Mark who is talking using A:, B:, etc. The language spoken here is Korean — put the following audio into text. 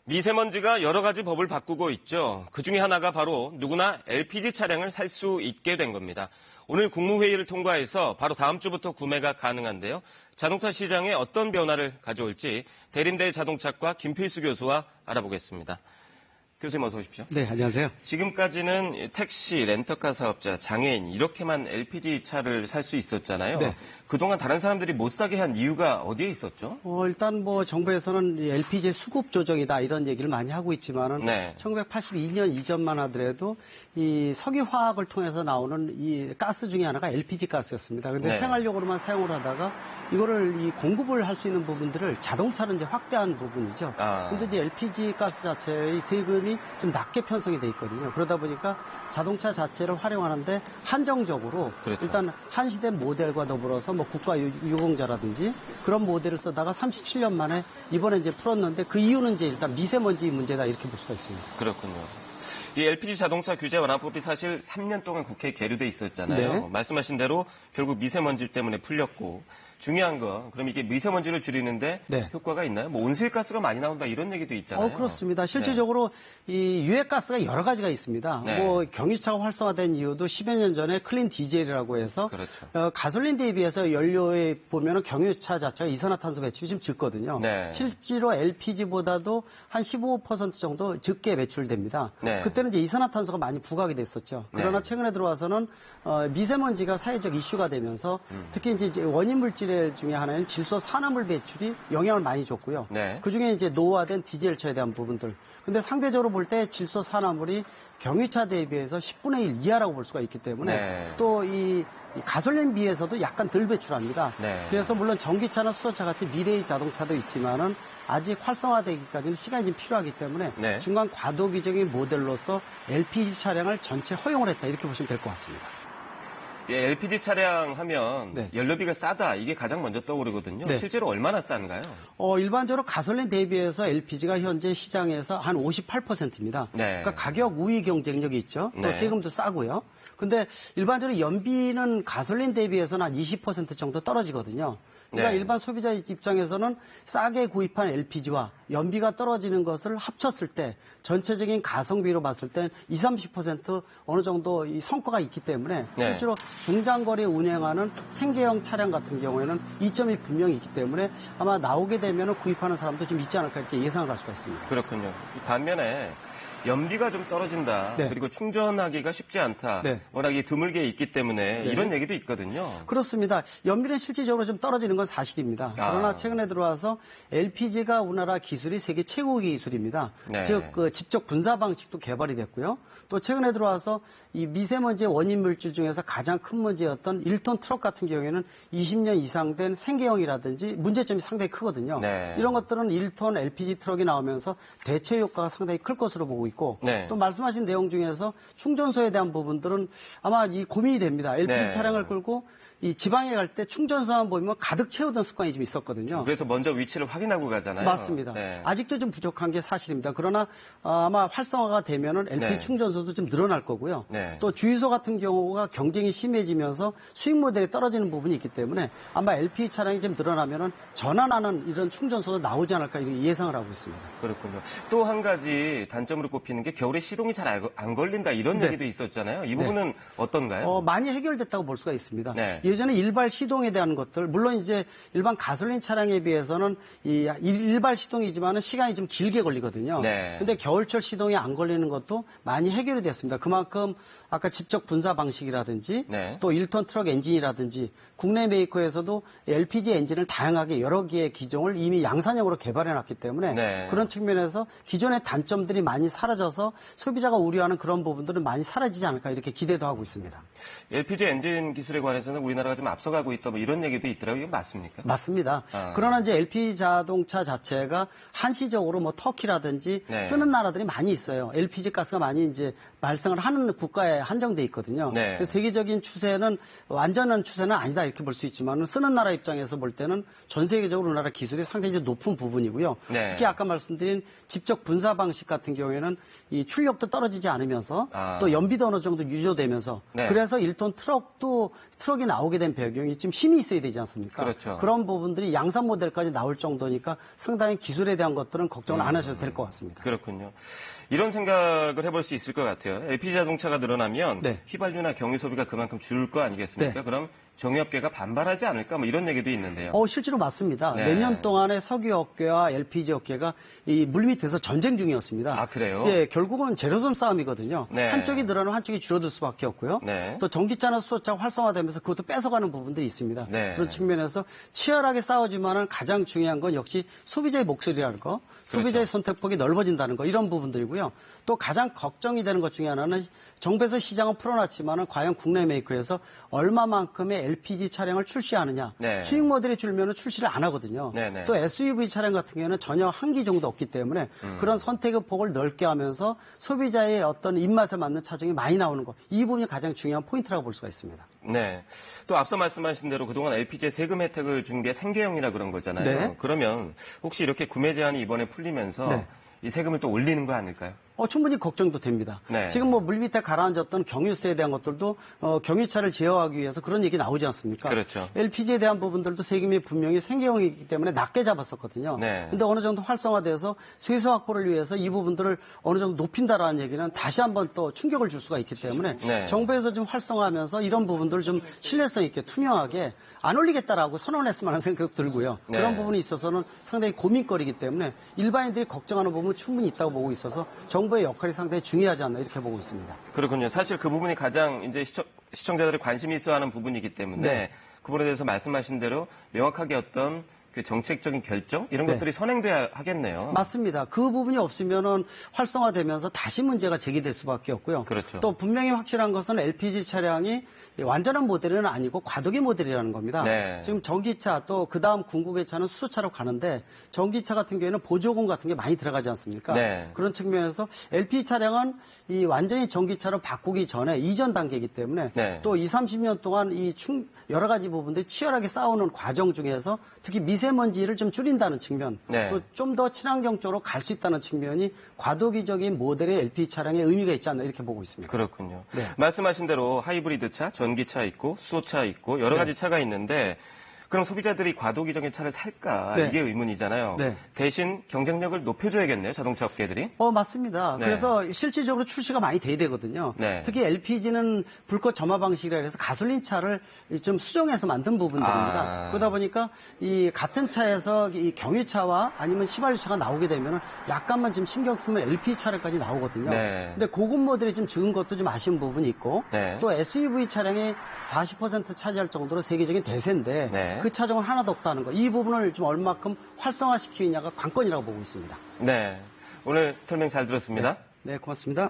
A: 미세먼지가 여러 가지 법을 바꾸고 있죠. 그중에 하나가 바로 누구나 LPG 차량을 살 수 있게 된 겁니다. 오늘 국무회의를 통과해서 바로 다음 주부터 구매가 가능한데요. 자동차 시장에 어떤 변화를 가져올지 대림대 자동차과 김필수 교수와 알아보겠습니다. 교수님 어서 오십시오.
B: 네, 안녕하세요.
A: 지금까지는 택시, 렌터카 사업자, 장애인 이렇게만 LPG 차를 살 수 있었잖아요.
B: 네.
A: 그동안 다른 사람들이 못 사게 한 이유가 어디에 있었죠?
B: 일단 정부에서는 LPG 수급 조정이다 이런 얘기를 많이 하고 있지만은
A: 네.
B: 1982년 이전만 하더라도 이 석유화학을 통해서 나오는 이 가스 중에 하나가 LPG 가스였습니다. 그런데
A: 네.
B: 생활용으로만 사용을 하다가 이거를 이 공급을 할 수 있는 부분들을 자동차로 이제 확대한 부분이죠. 그런데 이제 LPG 가스 자체의 세금이 좀 낮게 편성이 돼 있거든요. 그러다 보니까 자동차 자체를 활용하는데 한정적으로
A: 그렇죠.
B: 일단 한시대 모델과 더불어서 뭐 국가 유공자라든지 그런 모델을 쓰다가 37년 만에 이번에 이제 풀었는데 그 이유는 이제 일단 미세먼지 문제다 이렇게 볼 수가 있습니다.
A: 그렇군요. 이 LPG 자동차 규제 완화법이 사실 3년 동안 국회에 계류돼 있었잖아요.
B: 네.
A: 말씀하신 대로 결국 미세먼지 때문에 풀렸고 중요한 건 그럼 이게 미세먼지를 줄이는데
B: 네.
A: 효과가 있나요? 뭐 온실가스가 많이 나온다 이런 얘기도 있잖아요.
B: 그렇습니다. 실질적으로 이 유해가스가 여러 가지가 있습니다.
A: 네.
B: 뭐 경유차가 활성화된 이유도 10여 년 전에 클린 디젤이라고 해서
A: 그렇죠.
B: 가솔린 대비해서 연료에 보면은 경유차 자체가 이산화탄소 배출이 좀 적거든요.
A: 네.
B: 실제로 LPG보다도 한 15% 정도 적게 배출됩니다.
A: 네.
B: 그때는 이제 이산화탄소가 많이 부각이 됐었죠. 그러나
A: 네.
B: 최근에 들어와서는 미세먼지가 사회적 이슈가 되면서 특히 이제 원인 물질 중에 하나는 질소 산화물 배출이 영향을 많이 줬고요.
A: 네.
B: 그중에 이제 노후화된 디젤차에 대한 부분들. 근데 상대적으로 볼 때 질소 산화물이 경유차 대비해서 10분의 1 이하라고 볼 수가 있기 때문에
A: 네.
B: 또 이 가솔린 비해서도 약간 덜 배출합니다.
A: 네.
B: 그래서 물론 전기차나 수소차 같이 미래의 자동차도 있지만은 아직 활성화되기까지는 시간이 좀 필요하기 때문에
A: 네.
B: 중간 과도기적인 모델로서 LPG 차량을 전체 허용을 했다 이렇게 보시면 될 것 같습니다.
A: 예, LPG 차량 하면
B: 네.
A: 연료비가 싸다 이게 가장 먼저 떠오르거든요.
B: 네.
A: 실제로 얼마나 싼가요?
B: 일반적으로 가솔린 대비해서 LPG가 현재 시장에서 한 58%입니다.
A: 네.
B: 그러니까 가격 우위 경쟁력이 있죠. 또
A: 네.
B: 세금도 싸고요. 근데 일반적으로 연비는 가솔린 대비해서는 한 20% 정도 떨어지거든요. 그러니까
A: 네.
B: 일반 소비자 입장에서는 싸게 구입한 LPG와 연비가 떨어지는 것을 합쳤을 때 전체적인 가성비로 봤을 때 20, 30% 어느 정도 이 성과가 있기 때문에
A: 네.
B: 실제로 중장거리 운행하는 생계형 차량 같은 경우에는 이점이 분명히 있기 때문에 아마 나오게 되면 구입하는 사람도 좀 있지 않을까 이렇게 예상을 할 수가 있습니다.
A: 그렇군요. 반면에 연비가 좀 떨어진다.
B: 네.
A: 그리고 충전하기가 쉽지 않다.
B: 네.
A: 워낙 드물게 있기 때문에
B: 네.
A: 이런 얘기도 있거든요.
B: 그렇습니다. 연비는 실질적으로 좀 떨어지는 건 사실입니다. 그러나 최근에 들어와서 LPG가 우리나라 기술이 세계 최고 기술입니다.
A: 네.
B: 즉 직접 분사 방식도 개발이 됐고요. 또 최근에 들어와서 이 미세먼지의 원인 물질 중에서 가장 큰 문제였던 1톤 트럭 같은 경우에는 20년 이상 된 생계형이라든지 문제점이 상당히 크거든요.
A: 네.
B: 이런 것들은 1톤 LPG 트럭이 나오면서 대체 효과가 상당히 클 것으로 보고 있고
A: 네.
B: 또 말씀하신 내용 중에서 충전소에 대한 부분들은 아마 이 고민이 됩니다. LPG
A: 네.
B: 차량을 끌고 이 지방에 갈 때 충전소만 보이면 가득 채우던 습관이 좀 있었거든요.
A: 그래서 먼저 위치를 확인하고 가잖아요.
B: 맞습니다.
A: 네.
B: 아직도 좀 부족한 게 사실입니다. 그러나 아마 활성화가 되면은 LPG
A: 네.
B: 충전소도 좀 늘어날 거고요.
A: 네.
B: 또 주유소 같은 경우가 경쟁이 심해지면서 수익 모델이 떨어지는 부분이 있기 때문에 아마 LPG 차량이 좀 늘어나면은 전환하는 이런 충전소도 나오지 않을까 이렇게 예상을 하고 있습니다.
A: 그렇군요. 또 한 가지 단점으로 꼽히는 게 겨울에 시동이 잘 안 걸린다 이런
B: 네.
A: 얘기도 있었잖아요. 이 부분은 어떤가요?
B: 많이 해결됐다고 볼 수가 있습니다.
A: 네.
B: 예전에 일발 시동에 대한 것들, 물론 이제 일반 가솔린 차량에 비해서는 이 일발 시동이지만은 시간이 좀 길게 걸리거든요.
A: 네.
B: 근데 겨울철 시동이 안 걸리는 것도 많이 해결이 됐습니다. 그만큼 아까 직접 분사 방식이라든지
A: 네.
B: 또 1톤 트럭 엔진이라든지 국내 메이커에서도 LPG 엔진을 다양하게 여러 개의 기종을 이미 양산형으로 개발해 놨기 때문에
A: 네.
B: 그런 측면에서 기존의 단점들이 많이 사라져서 소비자가 우려하는 그런 부분들은 많이 사라지지 않을까 이렇게 기대도 하고 있습니다.
A: LPG 엔진 기술에 관해서는 우리나라가 좀 앞서가고 있다 뭐 이런 얘기도 있더라고요. 이게 맞습니까?
B: 맞습니다. 그러나 이제 LPG 자동차 자체가 한시적으로 뭐 터키라든지
A: 네.
B: 쓰는 나라들이 많이 있어요. LPG 가스가 많이 이제 발생을 하는 국가에 한정돼 있거든요.
A: 네.
B: 그래서 세계적인 추세는 완전한 추세는 아니다 이렇게 볼 수 있지만 쓰는 나라 입장에서 볼 때는 전 세계적으로 우리나라 기술이 상당히 높은 부분이고요.
A: 네.
B: 특히 아까 말씀드린 직접 분사 방식 같은 경우에는 이 출력도 떨어지지 않으면서 또 연비도 어느 정도 유지되면서
A: 네.
B: 그래서 1톤 트럭이 나오게 된 배경이 좀 힘이 있어야 되지 않습니까?
A: 그렇죠.
B: 그런 부분들이 양산 모델까지 나올 정도니까 상당히 기술에 대한 것들은 걱정을 안 하셔도 될 것 같습니다.
A: 그렇군요. 이런 생각을 해볼 수 있을 것 같아요. LPG 자동차가 늘어나면
B: 네.
A: 휘발유나 경유 소비가 그만큼 줄 거 아니겠습니까?
B: 네.
A: 그럼 정유업계가 반발하지 않을까? 뭐 이런 얘기도 있는데요.
B: 실제로 맞습니다.
A: 네.
B: 몇 년 동안에 석유업계와 LPG 업계가 이 물밑에서 전쟁 중이었습니다.
A: 아, 그래요?
B: 예, 결국은 제로섬 싸움이거든요.
A: 네.
B: 한쪽이 늘어나면 한쪽이 줄어들 수밖에 없고요.
A: 네.
B: 또 전기차나 수소차가 활성화되면서 그것도 뺏어가는 부분들이 있습니다.
A: 네.
B: 그런 측면에서 치열하게 싸우지만은 가장 중요한 건 역시 소비자의 목소리라는 거, 소비자의
A: 그렇죠.
B: 선택폭이 넓어진다는 거 이런 부분들이고요. 또 가장 걱정이 되는 것 중에 하나는 정부에서 시장은 풀어놨지만은 과연 국내 메이커에서 얼마만큼의 LPG 차량을 출시하느냐.
A: 네.
B: 수익 모델이 줄면은 출시를 안 하거든요.
A: 네네.
B: 또 SUV 차량 같은 경우에는 전혀 한기 정도 없기 때문에 그런 선택의 폭을 넓게 하면서 소비자의 어떤 입맛에 맞는 차종이 많이 나오는 것. 이 부분이 가장 중요한 포인트라고 볼 수가 있습니다.
A: 네. 또 앞서 말씀하신 대로 그동안 LPG에 세금 혜택을 준 게 생계형이라 그런 거잖아요.
B: 네.
A: 그러면 혹시 이렇게 구매 제한이 이번에 풀리면서
B: 네.
A: 이 세금을 또 올리는 거 아닐까요?
B: 충분히 걱정도 됩니다.
A: 네.
B: 지금 뭐 물밑에 가라앉았던 경유세에 대한 것들도 경유차를 제어하기 위해서 그런 얘기 나오지 않습니까?
A: 그렇죠.
B: LPG에 대한 부분들도 세금이 분명히 생계형이기 때문에 낮게 잡았었거든요.
A: 네.
B: 근데 어느 정도 활성화돼서 세수 확보를 위해서 이 부분들을 어느 정도 높인다라는 얘기는 다시 한번 또 충격을 줄 수가 있기 때문에
A: 네.
B: 정부에서 좀 활성화하면서 이런 부분들을 좀 신뢰성 있게 투명하게 안 올리겠다라고 선언했으면 하는 생각도 들고요.
A: 네.
B: 그런 부분이 있어서는 상당히 고민거리이기 때문에 일반인들이 걱정하는 부분은 충분히 있다고 보고 있어서 정부의 역할이 상당히 중요하지 않나 이렇게 보고 있습니다.
A: 그렇군요. 사실 그 부분이 가장 이제 시청자들이 관심이 있어하는 부분이기 때문에
B: 네.
A: 그 부분에 대해서 말씀하신 대로 명확하게 어떤 그 정책적인 결정 이런
B: 네.
A: 것들이 선행돼야 하겠네요.
B: 맞습니다. 그 부분이 없으면은 활성화되면서 다시 문제가 제기될 수밖에 없고요.
A: 그렇죠.
B: 또 분명히 확실한 것은 LPG 차량이 완전한 모델은 아니고 과도기 모델이라는 겁니다.
A: 네.
B: 지금 전기차 또 그다음 궁극의 차는 수소차로 가는데 전기차 같은 경우에는 보조금 같은 게 많이 들어가지 않습니까?
A: 네.
B: 그런 측면에서 LPG 차량은 이 완전히 전기차로 바꾸기 전에 이전 단계이기 때문에
A: 네.
B: 또 20, 30년 동안 여러 가지 부분들이 치열하게 싸우는 과정 중에서 특히 미세먼지를 좀 줄인다는 측면,
A: 네.
B: 또 좀 더 친환경 쪽으로 갈 수 있다는 측면이 과도기적인 모델의 LPG 차량의 의미가 있지 않나 이렇게 보고 있습니다.
A: 그렇군요.
B: 네.
A: 말씀하신 대로 하이브리드차, 전기차 있고 수소차 있고 여러 가지 차가 있는데 그럼 소비자들이 과도기적인 차를 살까?
B: 네.
A: 이게 의문이잖아요.
B: 네.
A: 대신 경쟁력을 높여줘야겠네요, 자동차 업계들이.
B: 맞습니다.
A: 네.
B: 그래서 실질적으로 출시가 많이 돼야 되거든요.
A: 네.
B: 특히 LPG는 불꽃 점화 방식이라 해서 가솔린 차를 좀 수정해서 만든 부분들입니다. 그러다 보니까 이 같은 차에서 이 경유차와 아니면 휘발유차가 나오게 되면 약간만 좀 신경 쓰면 LPG 차량까지 나오거든요.
A: 네.
B: 근데 고급 모델이 좀 적은 것도 좀 아쉬운 부분이 있고
A: 네.
B: 또 SUV 차량이 40% 차지할 정도로 세계적인 대세인데
A: 네.
B: 그 차종은 하나도 없다는 거. 이 부분을 좀 얼마큼 활성화시키느냐가 관건이라고 보고 있습니다.
A: 네. 오늘 설명 잘 들었습니다.
B: 네, 고맙습니다.